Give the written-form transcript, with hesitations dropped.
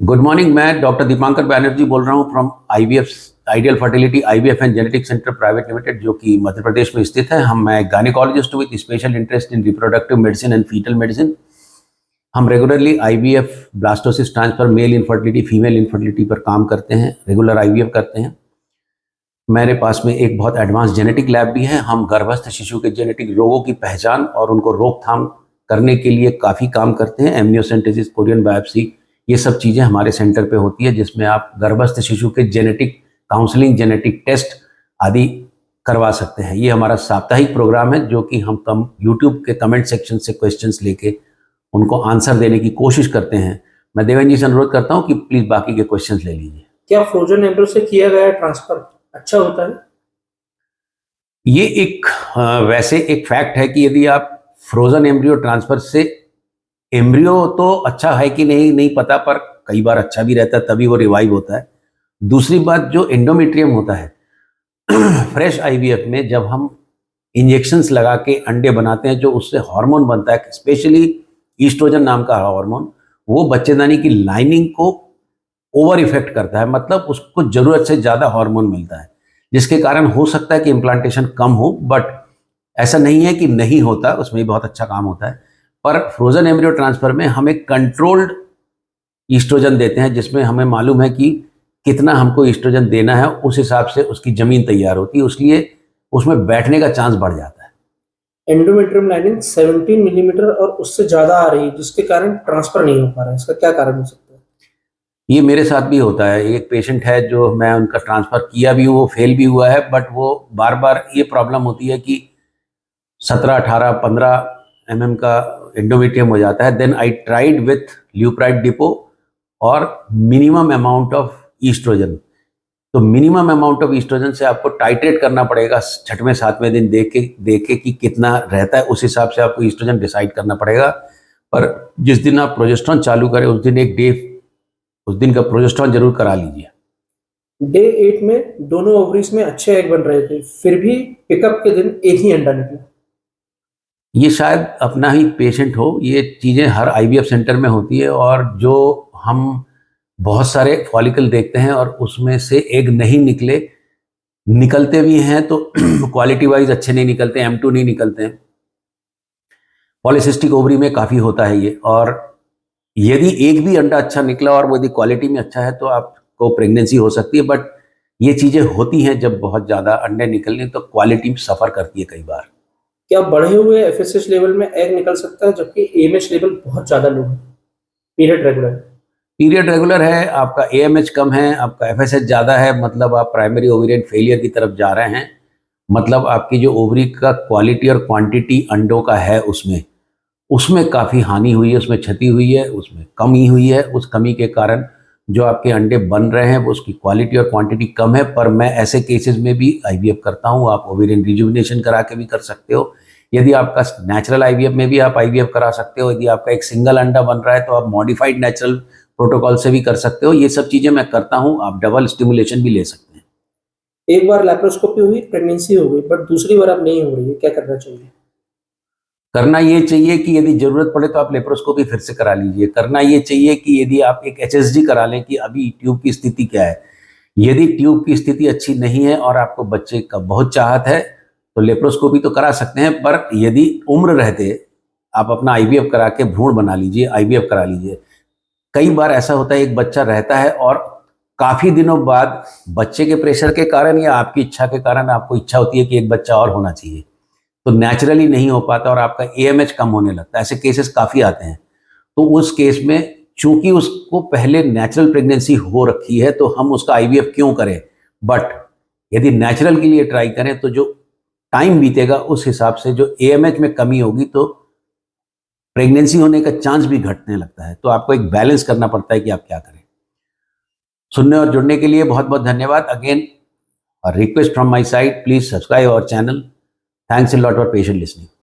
Good morning. मैं doctor Dipankar Banerjee बोल रहा हूँ from IVF ideal fertility IVF and genetic centre private limited, जो कि मध्य प्रदेश में स्थित है। मैं gynaecologist with special interest in reproductive medicine and fetal medicine. हम regularly IVF, blastocyst transfer, male infertility, female infertility पर काम करते हैं, रेगुलर आईवीएफ करते हैं। मेरे पास में एक बहुत एडवांस जेनेटिक लैब भी है। हम गर्भस्थ शिशु के जेनेटिक रोगों की पहचान और उनको रोकथाम करने के लिए काफ़ी काम करते हैं। एमनियोसेंटेसिस, कोरियन बायोप्सी, ये सब चीज़ें हमारे सेंटर पे होती है, जिसमें आप गर्भस्थ शिशु के जेनेटिक काउंसलिंग, जेनेटिक टेस्ट आदि करवा सकते हैं। ये हमारा साप्ताहिक प्रोग्राम है, जो कि हम यूट्यूब के कमेंट सेक्शन से क्वेश्चंस लेके उनको आंसर देने की कोशिश करते हैं। मैं देवेंद्र जी से अनुरोध करता हूँ कि प्लीज़ बाकी के क्वेश्चंस ले लीजिए। क्या फ्रोजन एम्ब्रियो से किया गया ट्रांसफर अच्छा होता है? ये एक वैसे एक फैक्ट है कि यदि आप फ्रोजन एम्ब्रियो ट्रांसफर से, एम्ब्रियो तो अच्छा है कि नहीं पता, पर कई बार अच्छा भी रहता है, तभी वो रिवाइव होता है। दूसरी बात, जो एंडोमेट्रियम होता है फ्रेश आईवीएफ में जब हम इंजेक्शंस लगा के अंडे बनाते हैं, जो उससे हार्मोन बनता है, स्पेशली ईस्ट्रोजन नाम का हार्मोन, वो बच्चेदानी की लाइनिंग को ओवर इफेक्ट करता है। मतलब उसको जरूरत से ज़्यादा हार्मोन मिलता है, जिसके कारण हो सकता है कि इम्प्लांटेशन कम हो, बट ऐसा नहीं है कि नहीं होता, उसमें भी बहुत अच्छा काम होता है। पर फ्रोजन एम्ब्रियो ट्रांसफर में हम एक कंट्रोल्ड ईस्ट्रोजन देते हैं, जिसमें हमें मालूम है कि कितना हमको ईस्ट्रोजन देना है, उस हिसाब से उसकी जमीन तैयार होती है, इसलिए उसमें बैठने का चांस बढ़ जाता है। एंडोमेट्रियम लाइनिंग 17 मिलीमीटर और उससे ज़्यादा आ रही है, जिसके कारण ट्रांसफर नहीं हो पा रहा है। इसका क्या कारण हो सकता है? ये मेरे साथ भी होता है। एक पेशेंट है जो मैं उनका ट्रांसफ़र किया भी हूँ, वो फेल भी हुआ है, बट वो बार बार ये प्रॉब्लम होती है कि 17, 18, 15 mm का एंडोमेट्रियम हो जाता है। Then I tried with Lupride depot और मिनिमम अमाउंट ऑफ ईस्ट्रोजन। तो मिनिमम अमाउंट ऑफ ईस्ट्रोजन से आपको टाइट्रेट करना पड़ेगा 6वें 7वें दिन, देख के कि कितना रहता है, उस हिसाब से आपको ईस्ट्रोजन डिसाइड करना पड़ेगा। पर जिस दिन आप प्रोजेस्टेरॉन चालू करें, उस दिन का प्रोजेस्टेरॉन जरूर करा लीजिए। डे 8 में दोनों ओवरीज में अच्छे एग बन रहे थे, फिर भी पिकअप के दिन एक ही अंडा निकला। ये शायद अपना ही पेशेंट हो। ये चीज़ें हर आईवीएफ सेंटर में होती है, और जो हम बहुत सारे फॉलिकल देखते हैं और उसमें से एग नहीं निकलते भी हैं, तो क्वालिटी वाइज अच्छे नहीं निकलते, M2 नहीं निकलते हैं। पॉलीसिस्टिक ओवरी में काफ़ी होता है ये। और यदि एक भी अंडा अच्छा निकला और वो यदि क्वालिटी में अच्छा है, तो आपको प्रेगनेंसी हो सकती है। बट ये चीज़ें होती हैं, जब बहुत ज़्यादा अंडे निकलने, तो क्वालिटी सफ़र करती है कई बार। क्या बढ़े हुए एफएसएच लेवल में एग निकल सकता है, जबकि एएमएच लेवल बहुत ज़्यादा लो है? पीरियड रेगुलर है, आपका AMH कम है, आपका FSH ज़्यादा है, मतलब आप प्राइमरी ओवेरियन फेलियर की तरफ जा रहे हैं। मतलब आपकी जो ओवरी का क्वालिटी और क्वांटिटी अंडों का है, उसमें काफ़ी हानि हुई है, उसमें क्षति हुई है, उसमें कमी हुई है। उस कमी के कारण जो आपके अंडे बन रहे हैं, वो उसकी क्वालिटी और क्वांटिटी कम है। पर मैं ऐसे केसेस में भी आईवीएफ करता हूँ। आप ओवेरियन रिजुविनेशन करा के भी कर सकते हो। यदि आपका नेचुरल आईवीएफ में भी आप आईवीएफ करा सकते हो। यदि आपका एक सिंगल अंडा बन रहा है, तो आप मॉडिफाइड नेचुरल प्रोटोकॉल से भी कर सकते हो। ये सब चीज़ें मैं करता हूँ। आप डबल स्टिमुलेशन भी ले सकते हैं। एक बार लैप्रोस्कोपी हुई, प्रेगनेंसी हो गई, बट दूसरी बार अब नहीं हो रही है, क्या करना चाहिए? करना ये चाहिए कि यदि ज़रूरत पड़े तो आप लेप्रोस्कोपी फिर से करा लीजिए। करना ये चाहिए कि यदि आप एक HSG करा लें कि अभी ट्यूब की स्थिति क्या है। यदि ट्यूब की स्थिति अच्छी नहीं है और आपको बच्चे का बहुत चाहत है, तो लेप्रोस्कोपी तो करा सकते हैं। पर यदि उम्र रहते आप अपना आईवीएफ करा के भ्रूण बना लीजिए, आईवीएफ करा लीजिए। कई बार ऐसा होता है, एक बच्चा रहता है और काफ़ी दिनों बाद बच्चे के प्रेशर के कारण या आपकी इच्छा के कारण आपको इच्छा होती है कि एक बच्चा और होना चाहिए, तो नेचुरली नहीं हो पाता और आपका AMH कम होने लगता है। ऐसे केसेस काफ़ी आते हैं। तो उस केस में चूंकि उसको पहले नेचुरल प्रेगनेंसी हो रखी है, तो हम उसका आईवीएफ क्यों करें। बट यदि नेचुरल के लिए ट्राई करें, तो जो टाइम बीतेगा उस हिसाब से जो AMH में कमी होगी, तो प्रेगनेंसी होने का चांस भी घटने लगता है। तो आपको एक बैलेंस करना पड़ता है कि आप क्या करें। सुनने और जुड़ने के लिए बहुत बहुत धन्यवाद। Again request from my side, please subscribe our channel. Thanks a lot for patient listening.